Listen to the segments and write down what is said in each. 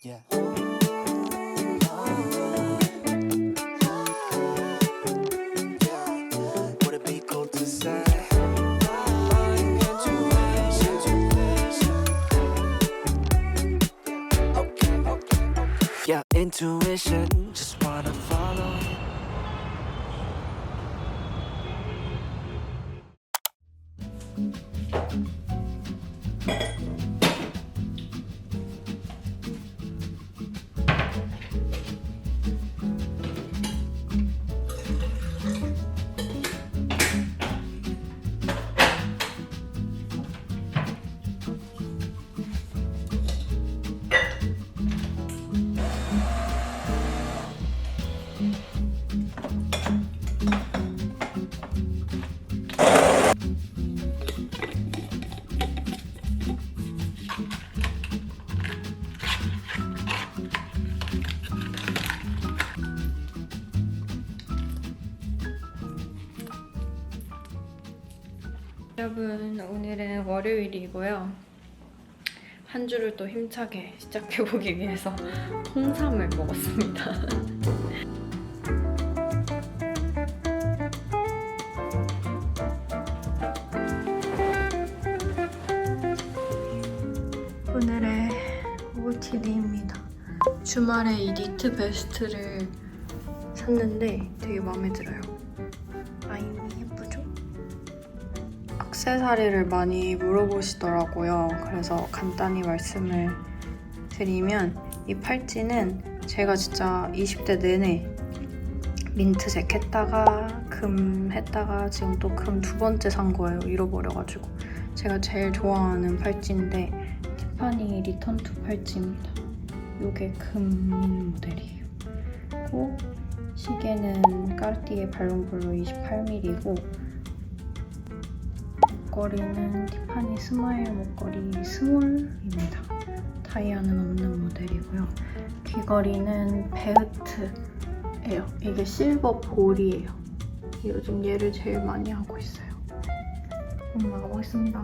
Yeah. Would it be cool to say? Yeah, intuition, just wanna follow it. 여러분, 오늘은 월요일이고요. 한 주를 또 힘차게 시작해보기 위해서 홍삼을 먹었습니다. 오늘의 OOTD입니다. 주말에 이 니트 베스트를 샀는데 되게 마음에 들어요. 라인이 예쁘죠? 액세서리를 많이 물어보시더라고요. 그래서 간단히 말씀을 드리면 이 팔찌는 제가 진짜 20대 내내 민트색 했다가 금 했다가 지금 또 금 두 번째 산 거예요. 잃어버려가지고. 제가 제일 좋아하는 팔찌인데 티파니 리턴 투 팔찌입니다. 이게 금 모델이에요. 그리고 시계는 까르띠에 발롱블루 28mm이고 목걸이는 티파니 스마일 목걸이 스몰입니다. 다이아는 없는 모델이고요. 귀걸이는 베으트예요. 이게 실버 볼이에요. 요즘 얘를 제일 많이 하고 있어요. 먹어보겠습니다.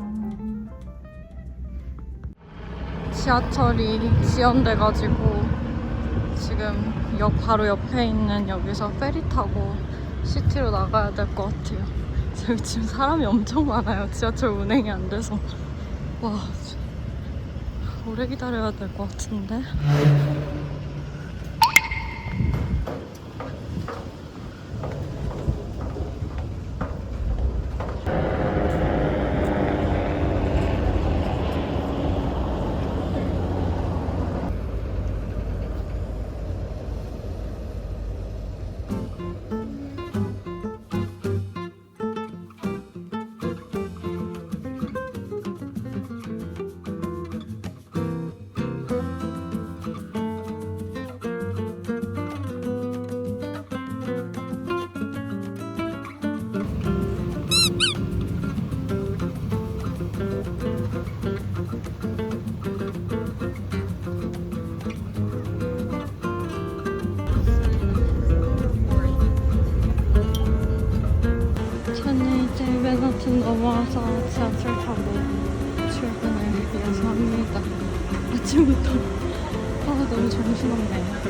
지하철이 지연돼가지고 지금 역 바로 옆에 있는 여기서 페리 타고 시티로 나가야 될 것 같아요. 여기 지금 사람이 엄청 많아요. 지하철 운행이 안 돼서. 와, 오래 기다려야 될 것 같은데. 저는 이제 맨하튼 넘어와서 지하철 타고 출근을 위해서 합니다. 아침부터 너무 정신없네요.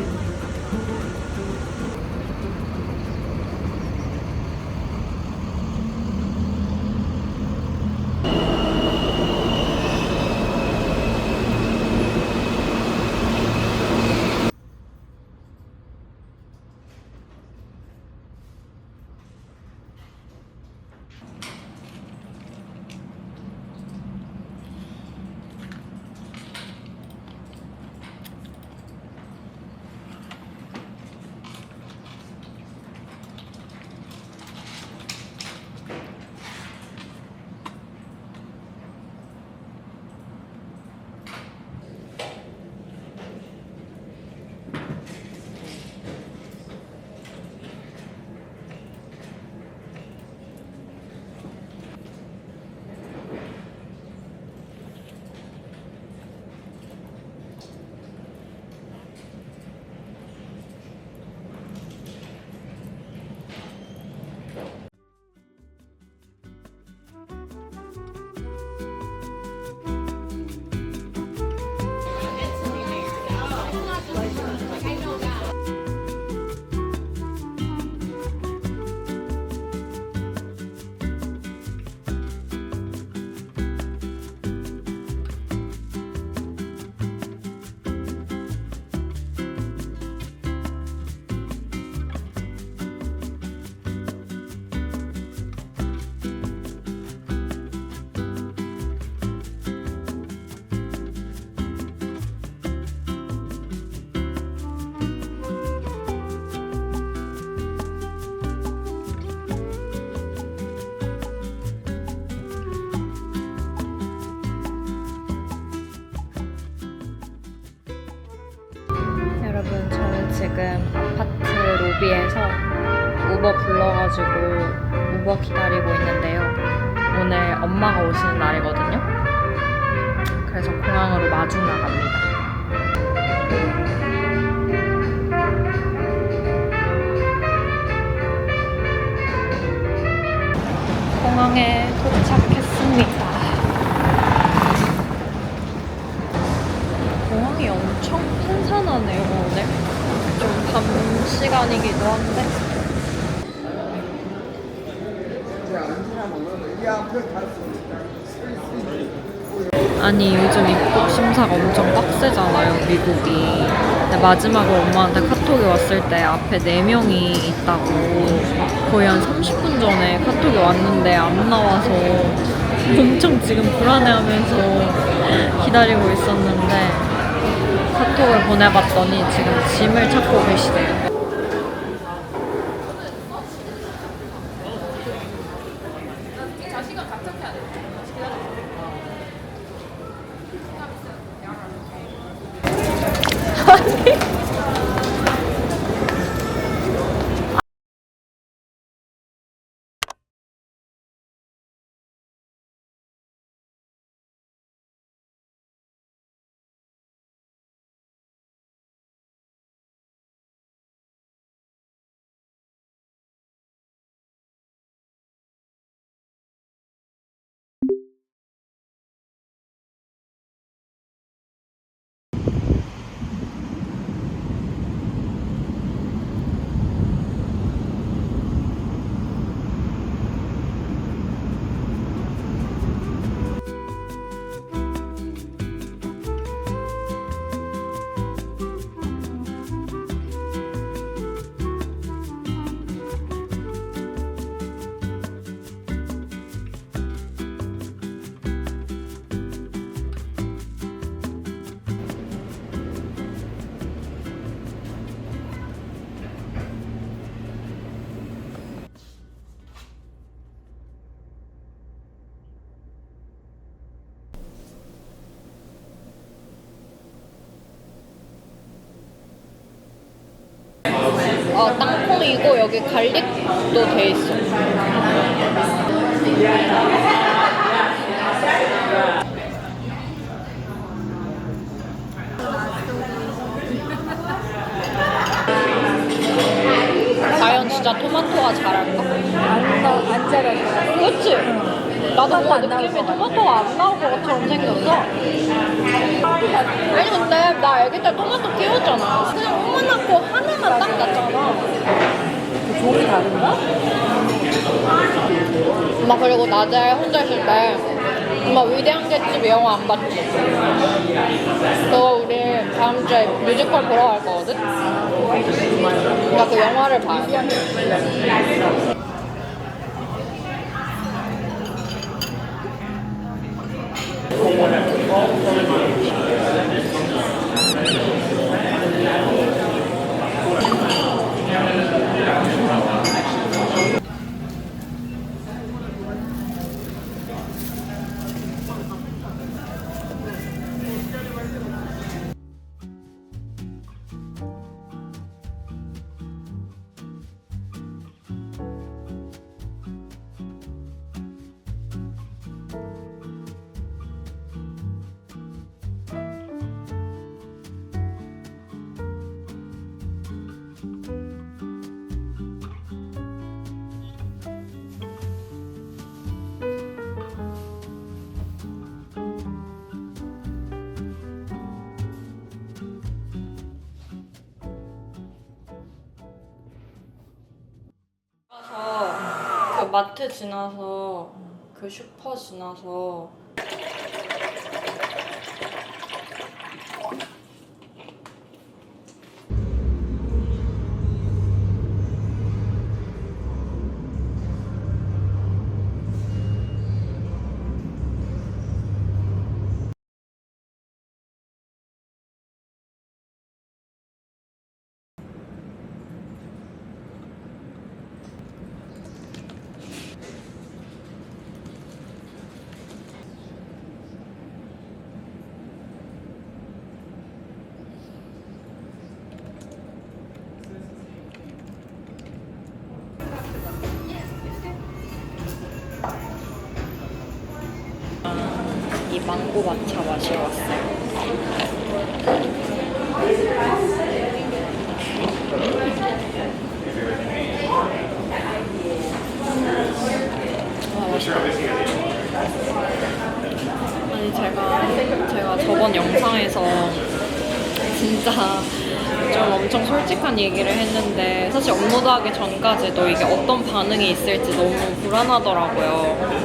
여러분, 저는 지금 아파트 로비에서 우버 불러가지고 우버 기다리고 있는데요. 오늘 엄마가 오시는 날이거든요. 그래서 공항으로 마중 나갑니다. 공항에 도착했습니다. 공항이 엄청 한산하네요, 오늘. 좀 밤 시간이기도 한데. 아니, 요즘 입국 심사가 엄청 빡세잖아요, 미국이. 근데 마지막으로 엄마한테 카톡이 왔을 때 앞에 4명이 있다고 거의 한 30분 전에 카톡이 왔는데 안 나와서 엄청 지금 불안해하면서 기다리고 있었는데 카톡을 보내봤더니 지금 짐을 찾고 계시대요. 땅콩이고 여기 갈릭도 돼 있어. 과연 진짜 토마토가 잘할까? 안 자랐어. 그치? 나도 뭔가 느낌이 토마토가 안 나올 것처럼 생겼어. 아니 근데 나 아기 때 토마토 키웠잖아. 그냥 조그맣고 하나만 딱 났잖아. 종이 다른가? 엄마 그리고 낮에 혼자 있을 때 엄마 위대한 개집 영화 안 봤지? 그거 우리 다음 주에 뮤지컬 보러 갈 거거든? 나 그 영화를 봐야 돼. 그 마트 지나서 그 슈퍼 지나서 망고 마차 마시러 왔어요. 아니 제가 저번 영상에서 진짜 좀 엄청 솔직한 얘기를 했는데 사실 업로드하기 전까지도 이게 어떤 반응이 있을지 너무 불안하더라고요.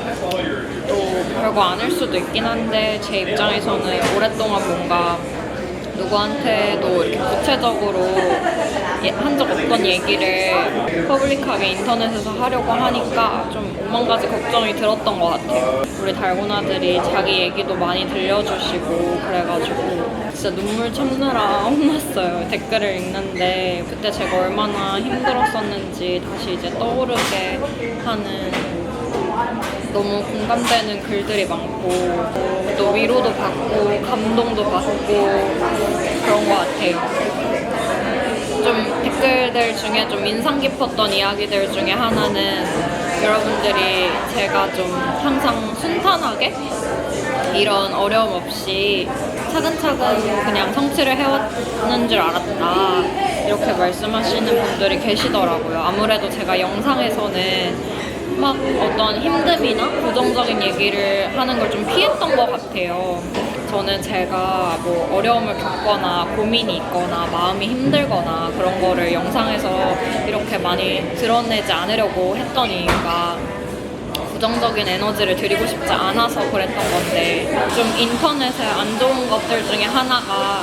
또 별거 아닐 수도 있긴 한데 제 입장에서는 오랫동안 뭔가 누구한테도 이렇게 구체적으로 한 적 없던 얘기를 퍼블릭하게 인터넷에서 하려고 하니까 좀 오만 가지 걱정이 들었던 것 같아요. 우리 달고나들이 자기 얘기도 많이 들려주시고 그래가지고 진짜 눈물 참느라 혼났어요. 댓글을 읽는데 그때 제가 얼마나 힘들었었는지 다시 이제 떠오르게 하는 너무 공감되는 글들이 많고 또 위로도 받고 감동도 받고 그런 것 같아요. 좀 댓글들 중에 좀 인상 깊었던 이야기들 중에 하나는 여러분들이 제가 좀 항상 순탄하게 이런 어려움 없이 차근차근 그냥 성취를 해왔는 줄 알았다 이렇게 말씀하시는 분들이 계시더라고요. 아무래도 제가 영상에서는 막 어떤 힘듦이나 부정적인 얘기를 하는 걸 좀 피했던 것 같아요. 저는 제가 뭐 어려움을 겪거나 고민이 있거나 마음이 힘들거나 그런 거를 영상에서 이렇게 많이 드러내지 않으려고 했던 이유가 부정적인 에너지를 드리고 싶지 않아서 그랬던 건데 좀 인터넷에 안 좋은 것들 중에 하나가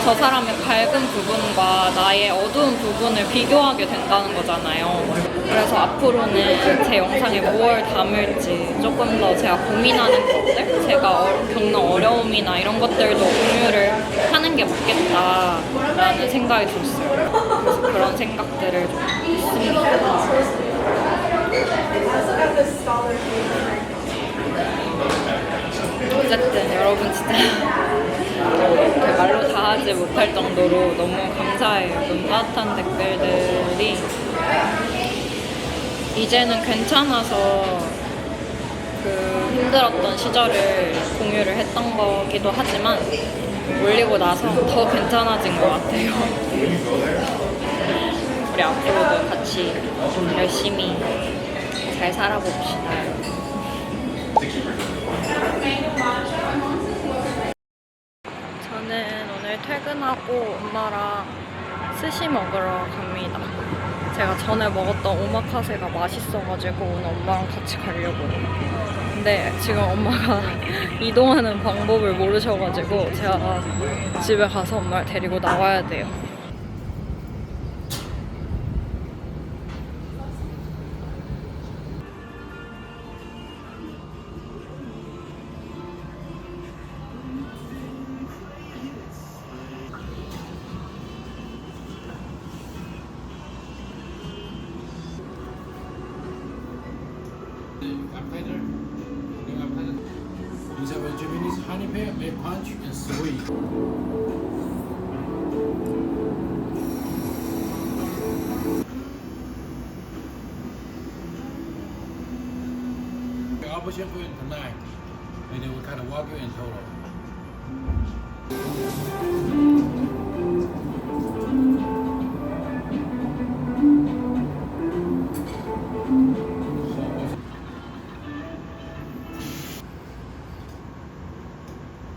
저 사람의 밝은 부분과 나의 어두운 부분을 비교하게 된다는 거잖아요. 그래서 앞으로는 제 영상에 무엇을 담을지 조금 더 제가 고민하는 것들, 제가 겪는 어려움이나 이런 것들도 공유를 하는 게 맞겠다라는 생각이 들었어요. 그래서 그런 생각들을 좀 했습니다. 어쨌든 여러분 진짜 이렇게 말로 다 하지 못할 정도로 너무 감사해요. 너무 따뜻한 댓글들이 이제는 괜찮아서 그 힘들었던 시절을 공유를 했던 거기도 하지만 올리고 나서 더 괜찮아진 것 같아요. 우리 앞으로도 같이 열심히 잘 살아봅시다. 저는 오늘 퇴근하고 엄마랑 스시 먹으러 갑니다. 제가 전에 먹었던 오마카세가 맛있어가지고 오늘 엄마랑 같이 가려고요. 근데 지금 엄마가 이동하는 방법을 모르셔가지고 제가 집에 가서 엄마를 데리고 나와야 돼요. appetizer. New appetizer. These are Japanese honey pear, may punch, and soy. The option for tonight, and then we kind of walk you in total.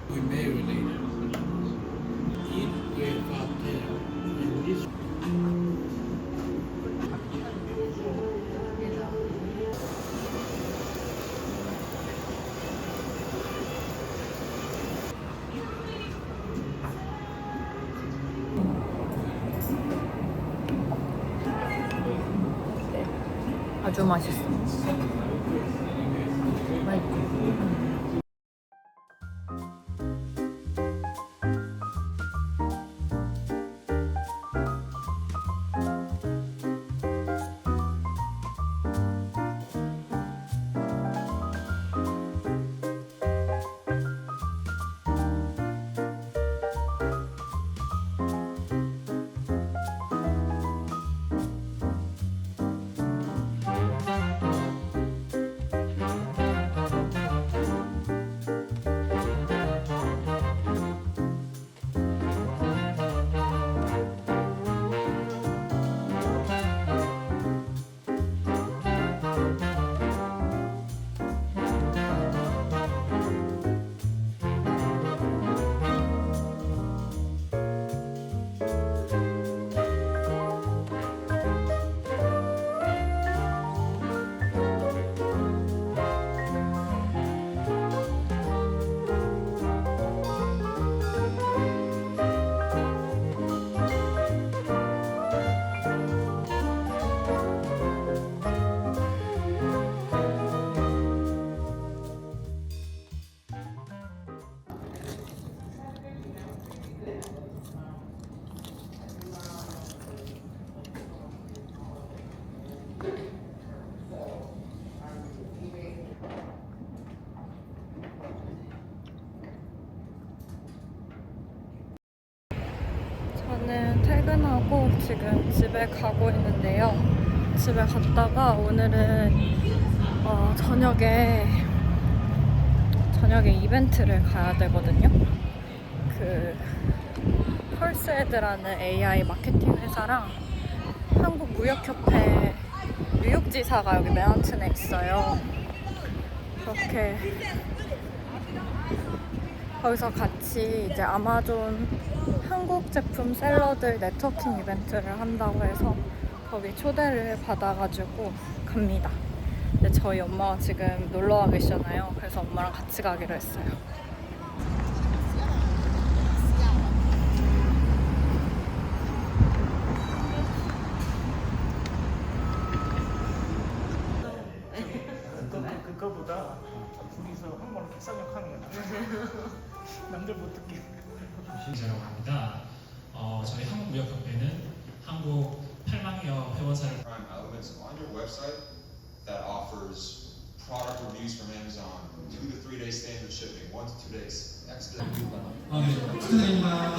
We marinate it. Eat with cocktail. And this 아주 맛있어. 저는 퇴근하고 지금 집에 가고 있는데요. 집에 갔다가 오늘은 저녁에 이벤트를 가야 되거든요. 그 펄스헤드라는 AI 마케팅 회사랑 한국무역협회 뉴욕지사가 여기 맨하튼에 있어요. 그렇게 거기서 같이 이제 아마존 한국 제품 셀러들 네트워킹 이벤트를 한다고 해서 거기 초대를 받아가지고 갑니다. 근데 저희 엄마가 지금 놀러 와 계시잖아요. 그래서 엄마랑 같이 가기로 했어요. 그거보다 둘이서 한 번에 객상력하는 거야. 남들 못 듣게. 조심이라고 합니다. 저희 한국무역협회는 한국 8만여 회원사를 Prime Elements on your website that offers product reviews from Amazon, 2 to 3 day standard shipping, 1 to 2 days expedite. 네, 축하드립니다.